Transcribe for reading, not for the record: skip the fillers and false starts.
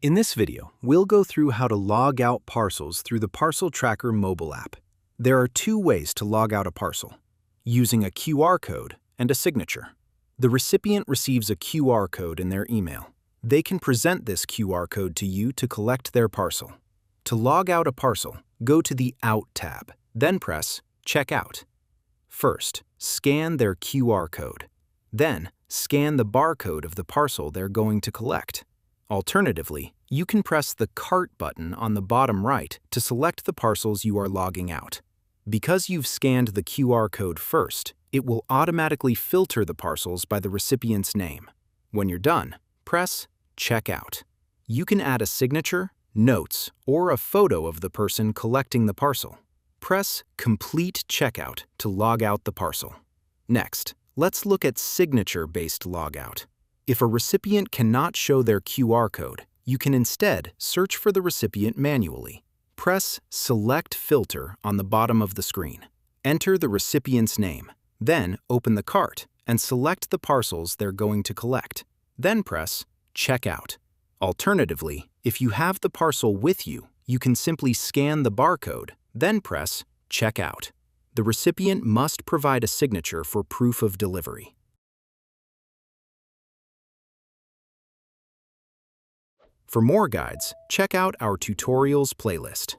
In this video, we'll go through how to log out parcels through the Parcel Tracker mobile app. There are two ways to log out a parcel: using a QR code and a signature. The recipient receives a QR code in their email. They can present this QR code to you to collect their parcel. To log out a parcel, go to the Out tab, then press Check Out. First, scan their QR code. Then, scan the barcode of the parcel they're going to collect. Alternatively, you can press the Cart button on the bottom right to select the parcels you are logging out. Because you've scanned the QR code first, it will automatically filter the parcels by the recipient's name. When you're done, press Check Out. You can add a signature, notes, or a photo of the person collecting the parcel. Press Complete Checkout to log out the parcel. Next, let's look at signature-based logout. If a recipient cannot show their QR code, you can instead search for the recipient manually. Press Select Filter on the bottom of the screen. Enter the recipient's name, then open the cart and select the parcels they're going to collect. Then press Check Out. Alternatively, if you have the parcel with you, you can simply scan the barcode, then press Check Out. The recipient must provide a signature for proof of delivery. For more guides, check out our tutorials playlist.